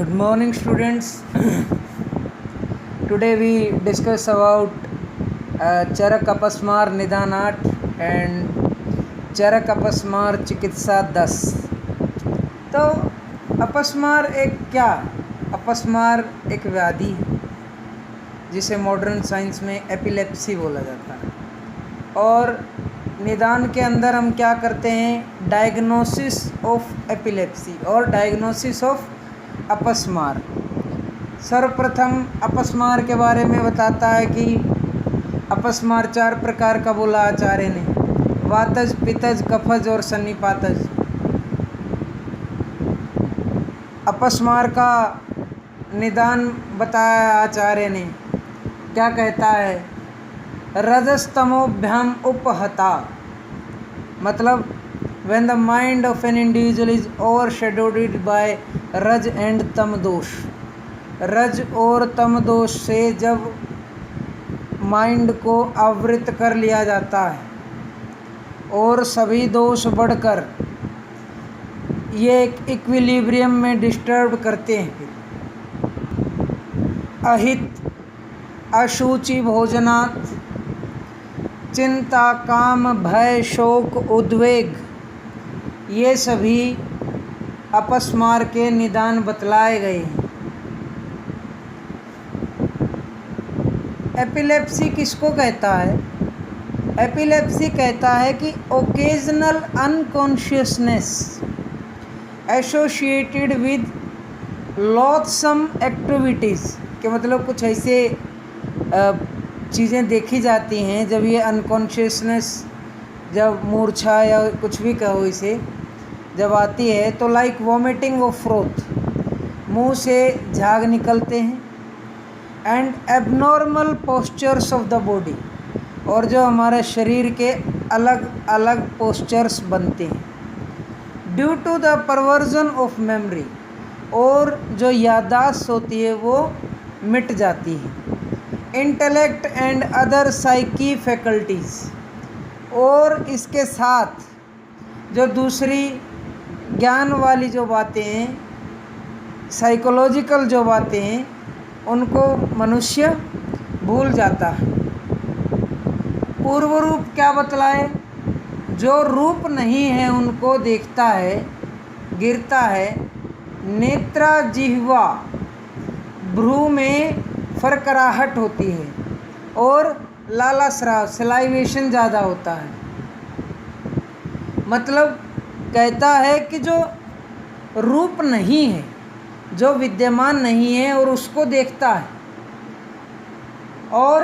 Good morning, students. Today we discuss about Charak Apasmar Nidanat and Charak Apasmar चिकित्सा 10। तो अपस्मार अपस्मार एक व्याधि जिसे मॉडर्न साइंस में एपिलेप्सी बोला जाता है। और निदान के अंदर हम क्या करते हैं, डायग्नोसिस ऑफ एपिलेप्सी और डायग्नोसिस ऑफ अपस्मार। सर्वप्रथम अपस्मार के बारे में बताता है कि अपस्मार 4 प्रकार का बोला आचार्य ने, वातज, पित्तज, कफज और सन्निपातज। अपस्मार का निदान बताया आचार्य ने, क्या कहता है, रजस्तमोभ्याम उपहता, मतलब when the mind of an individual is overshadowed by रज एंड तम दोष। रज और तम दोष से जब माइंड को आवृत कर लिया जाता है और सभी दोष बढ़कर ये एक इक्विलिब्रियम में डिस्टर्ब करते हैं। अहित, अशुचि भोजनात्, चिंता, काम, भय, शोक, उद्वेग, ये सभी अपस्मार के निदान बतलाए गए हैं। एपिलेप्सी किसको कहता है? एपिलेप्सी कहता है कि occasional unconsciousness associated with loathsome activities, के मतलब कुछ ऐसे चीज़ें देखी जाती हैं जब ये अनकॉन्शियसनेस, जब मूर्छा या कुछ भी कहो इसे, जब आती है तो लाइक वॉमिटिंग ऑफ फ्रोथ, मुंह से झाग निकलते हैं, and abnormal postures of the body, और जो हमारे शरीर के अलग अलग पोस्चर्स बनते हैं, due to the perversion of memory, और जो याददाश्त होती है वो मिट जाती है, intellect and other psyche faculties, और इसके साथ जो दूसरी ज्ञान वाली जो बातें हैं, साइकोलॉजिकल जो बातें हैं, उनको मनुष्य भूल जाता है। पूर्व रूप क्या बतलाए? जो रूप नहीं है उनको देखता है, गिरता है, नेत्रा, जिह्वा, भ्रू में फरकराहट होती है और लाला स्राव, सलाइवेशन ज़्यादा होता है। मतलब कहता है कि जो रूप नहीं है, जो विद्यमान नहीं है और उसको देखता है, और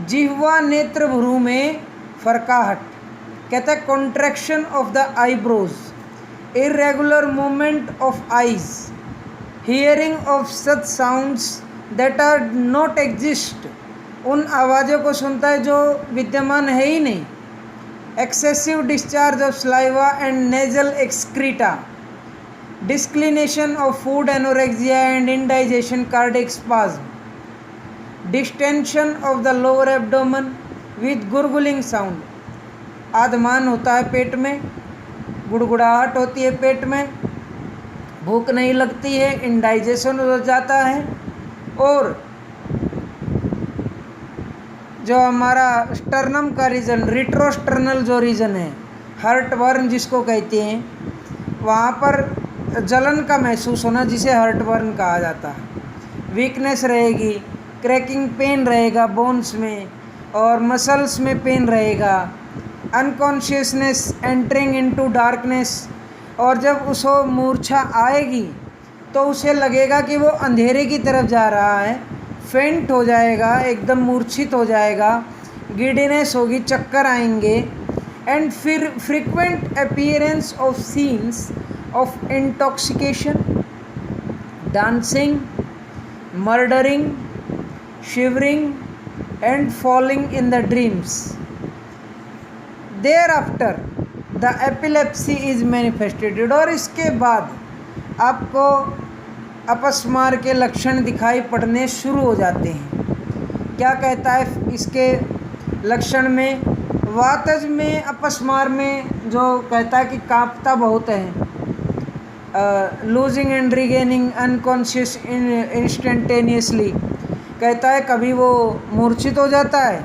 जिह्वा, नेत्र, भ्रू में फरकाहट, कहता है contraction of the eyebrows, irregular movement of eyes, hearing of such sounds that are not exist, उन आवाज़ों को सुनता है जो विद्यमान है ही नहीं, excessive discharge of saliva and nasal excreta, disinclination of food, anorexia and indigestion, cardiac spasm, distension of the lower abdomen with gurgling sound, आधमान होता है पेट में, गुड़गुड़ाहट होती है पेट में, भूख नहीं लगती है, इंडाइजेशन हो जाता है, और जो हमारा स्टर्नम का रीजन, रिट्रोस्टर्नल जो रीजन है, हार्ट बर्न जिसको कहते हैं, वहाँ पर जलन का महसूस होना, जिसे हार्ट बर्न कहा जाता है। वीकनेस रहेगी, क्रैकिंग पेन रहेगा बोन्स में और मसल्स में पेन रहेगा, अनकॉन्शियसनेस एंटरिंग इनटू डार्कनेस, और जब उसको मूर्छा आएगी तो उसे लगेगा कि वो अंधेरे की तरफ जा रहा है, फेंट हो जाएगा, एकदम मूर्छित हो जाएगा, गिडीनेस होगी, चक्कर आएंगे, एंड फिर frequent appearance of scenes of intoxication, dancing, murdering, shivering and falling in the dreams. Thereafter the epilepsy is manifested, और इसके बाद आपको अपस्मार के लक्षण दिखाई पड़ने शुरू हो जाते हैं। क्या कहता है इसके लक्षण में? वातज में, अपस्मार में जो कहता है कि कांपता बहुत है, losing and regaining unconscious instantaneously. कहता है कभी वो मूर्छित हो जाता है,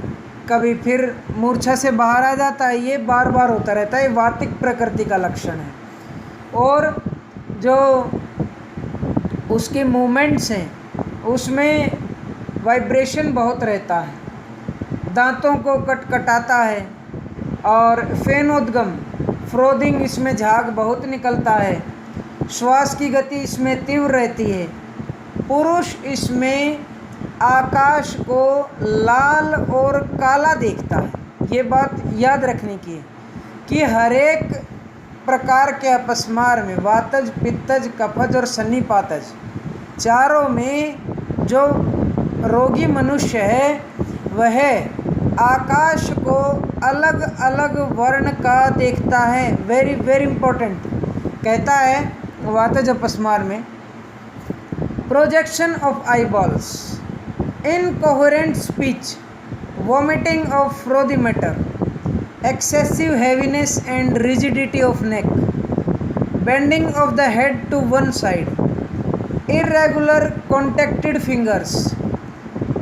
कभी फिर मूर्छा से बाहर आ जाता है, ये बार बार होता रहता है। ये वातिक प्रकृति का लक्षण है। और जो उसके मूवमेंट्स हैं उसमें वाइब्रेशन बहुत रहता है, दांतों को कटकटाता है और फेनोद्गम फ्रोदिंग, इसमें झाग बहुत निकलता है। श्वास की गति इसमें तीव्र रहती है। पुरुष इसमें आकाश को लाल और काला देखता है। ये बात याद रखने की है कि हर एक प्रकार के अपस्मार में वातज, पित्तज, कफज और सन्निपातज, चारों में जो रोगी मनुष्य है वह आकाश को अलग अलग वर्ण का देखता है। Very very important. कहता है वातज अपस्मार में, projection of eyeballs, incoherent speech, vomiting of frothy matter, excessive heaviness and rigidity of neck, bending of the head to one side, irregular contacted fingers,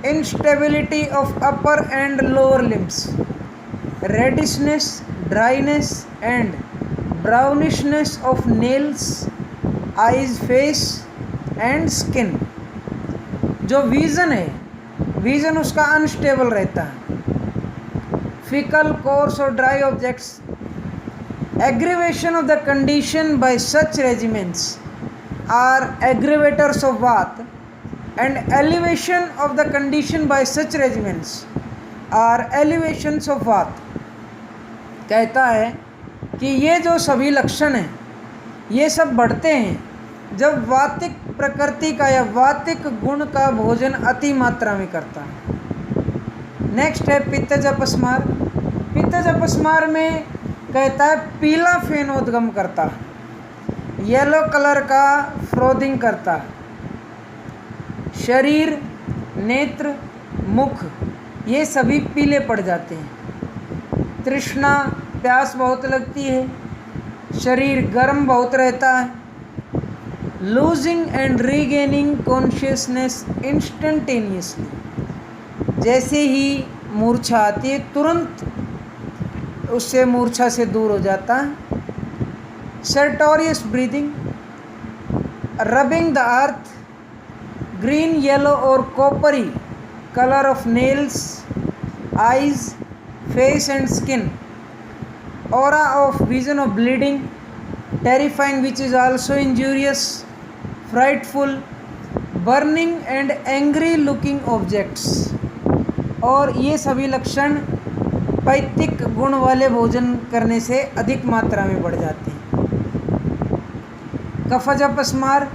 instability of upper and lower limbs, reddishness, dryness and brownishness of nails, eyes, face and skin। जो vision है, vision उसका unstable रहता है। Fecal, coarse or dry objects, aggravation of the condition by such regimens are aggravators of Vata, and elevation of the condition by such regimens are elevations of Vata। कहता है कि ये जो सभी लक्षण हैं ये सब बढ़ते हैं जब वातिक प्रकृति का या वातिक गुण का भोजन अति मात्रा में करता है। नेक्स्ट है पित्तज अपस्मार। पित्तज अपस्मार में कहता है पीला फेनोद्गम करता है, येलो कलर का फ्रोदिंग करता है, शरीर, नेत्र, मुख ये सभी पीले पड़ जाते हैं। तृष्णा, प्यास बहुत लगती है, शरीर गर्म बहुत रहता है। Losing and regaining consciousness instantaneously, जैसे ही मूर्छा आती है तुरंत उससे मूर्छा से दूर हो जाता है। Stertorous breathing, rubbing the earth, green, yellow और coppery colour of nails, eyes, face and skin, aura of vision of bleeding, terrifying which is also injurious, frightful, burning and angry looking objects. और ये सभी लक्षण पैतिक गुण वाले भोजन करने से अधिक मात्रा में बढ़ जाते हैं। कफज अपस्मार,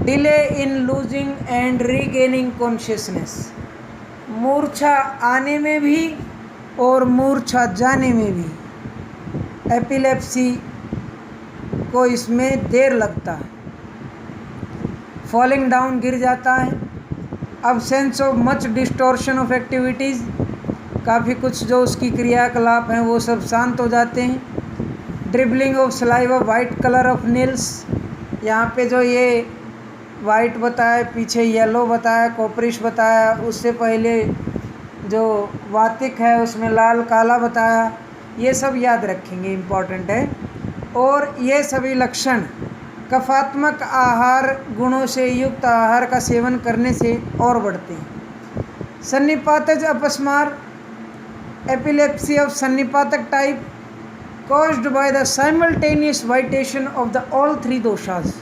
delay in losing and regaining consciousness, मूर्छा आने में भी और मूर्छा जाने में भी। एपिलेप्सी को इसमें देर लगता है। फॉलिंग डाउन, गिर जाता है। Absence of much distortion of activities, काफ़ी कुछ जो उसकी क्रियाकलाप हैं वो सब शांत हो जाते हैं। Dribbling of saliva, white colour of nails, यहाँ पे जो ये वाइट बताया, पीछे येलो बताया, कॉपरिश बताया, उससे पहले जो वातिक है उसमें लाल काला बताया। ये सब याद रखेंगे, इम्पॉर्टेंट है। और ये सभी लक्षण कफात्मक आहार गुणों से युक्त आहार का सेवन करने से और बढ़ते हैं। सन्निपातज अपस्मार, एपिलेप्सी ऑफ सन्निपातक type caused by the simultaneous vitation of the all three doshas।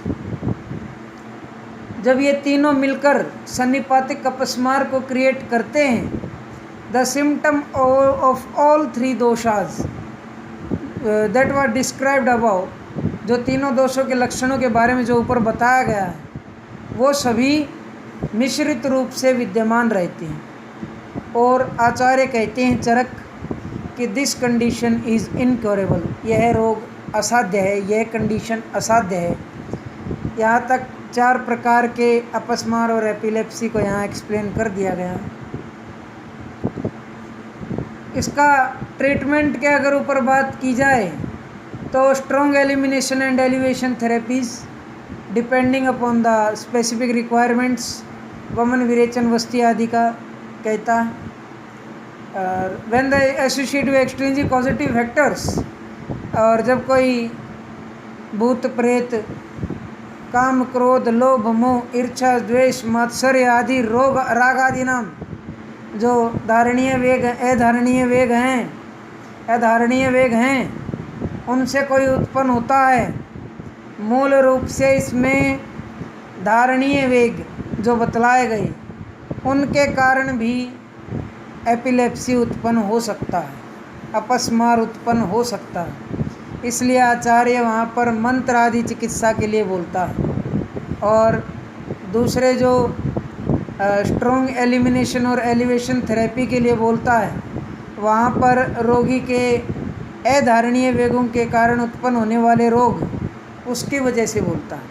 जब ये तीनों मिलकर सन्निपातिक अपस्मार को क्रिएट करते हैं, the symptom of all three doshas that were described above, जो तीनों दोषों के लक्षणों के बारे में जो ऊपर बताया गया है वो सभी मिश्रित रूप से विद्यमान रहते हैं। और आचार्य कहते हैं चरक कि दिस कंडीशन इज़ इनक्योरेबल, यह रोग असाध्य है, यह कंडीशन असाध्य है। यहाँ तक 4 प्रकार के अपस्मार और एपिलेप्सी को यहाँ एक्सप्लेन कर दिया गया। इसका ट्रीटमेंट के अगर ऊपर बात की जाए तो strong elimination and elevation therapies, depending upon the specific requirements, वमन विरेचन वस्ती आदि का कहता है। When the associate with extrinsic positive factors, और जब कोई भूत प्रेत, काम क्रोध लोभ मोह ईर्ष्या द्वेष मात्सर्य आदि रोग राग आदि नाम जो अधारणीय वेग हैं उनसे कोई उत्पन्न होता है, मूल रूप से इसमें धारणीय वेग जो बतलाए गए उनके कारण भी एपिलेप्सी उत्पन्न हो सकता है, अपस्मार उत्पन्न हो सकता है। इसलिए आचार्य वहाँ पर मंत्र आदि चिकित्सा के लिए बोलता है, और दूसरे जो स्ट्रॉन्ग एलिमिनेशन और एलिवेशन थेरेपी के लिए बोलता है, वहाँ पर रोगी के अधारणीय वेगों के कारण उत्पन्न होने वाले रोग उसकी वजह से बोलता है।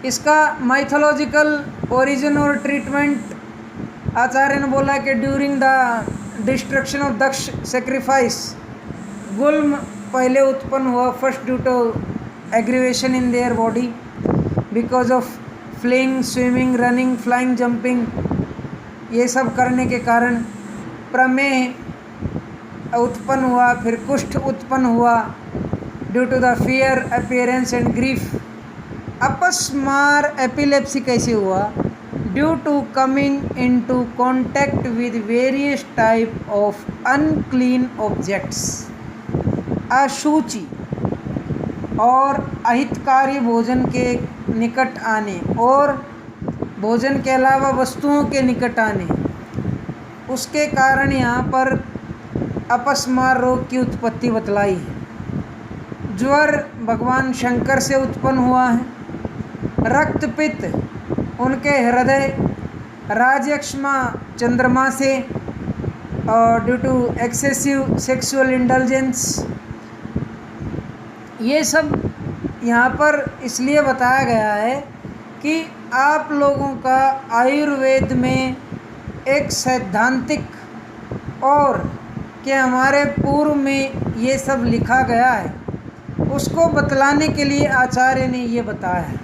इसका माइथोलॉजिकल ओरिजिन और ट्रीटमेंट आचार्य ने बोला कि during the destruction of Daksha sacrifice, गुल्म पहले उत्पन्न हुआ first due to aggravation in their body because of fling, swimming, running, flying, jumping, ये सब करने के कारण प्रमेह उत्पन्न हुआ, फिर कुष्ठ उत्पन्न हुआ due to the fear appearance and grief. अपस्मार एपिलेप्सी कैसे हुआ? Due to coming into contact with various type of unclean objects, अशुचि और अहितकारी भोजन के निकट आने और भोजन के अलावा वस्तुओं के निकट आने, उसके कारण यहाँ पर अपस्मार रोग की उत्पत्ति बतलाई है। ज्वर भगवान शंकर से उत्पन्न हुआ है। रक्तपित्त उनके हृदय राजयक्ष्मा चंद्रमा से, और due to excessive sexual indulgence, ये सब यहाँ पर इसलिए बताया गया है कि आप लोगों का आयुर्वेद में एक सैद्धांतिक और कि हमारे पूर्व में ये सब लिखा गया है उसको बतलाने के लिए आचार्य ने ये बताया है।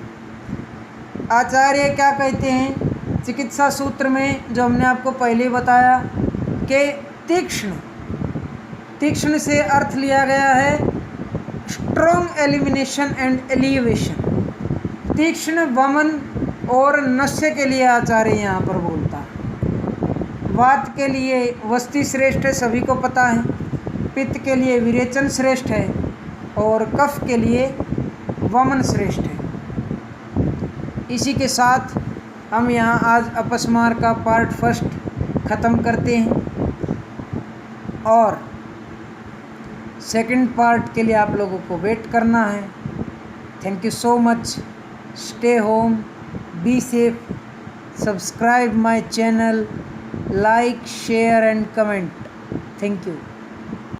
आचार्य क्या कहते हैं चिकित्सा सूत्र में, जो हमने आपको पहले बताया कि तीक्ष्ण से अर्थ लिया गया है स्ट्रॉन्ग एलिमिनेशन एंड एलिवेशन। तीक्ष्ण वमन और नस्य के लिए आचार्य यहाँ पर बोलता है। वात के लिए वस्ती श्रेष्ठ है, सभी को पता है। पित्त के लिए विरेचन श्रेष्ठ है, और कफ के लिए वमन श्रेष्ठ है। इसी के साथ हम यहाँ आज अपस्मार का पार्ट फर्स्ट ख़त्म करते हैं, और सेकंड पार्ट के लिए आप लोगों को वेट करना है। Thank you so much. Stay home, be safe, subscribe my channel, like, share and comment. Thank you.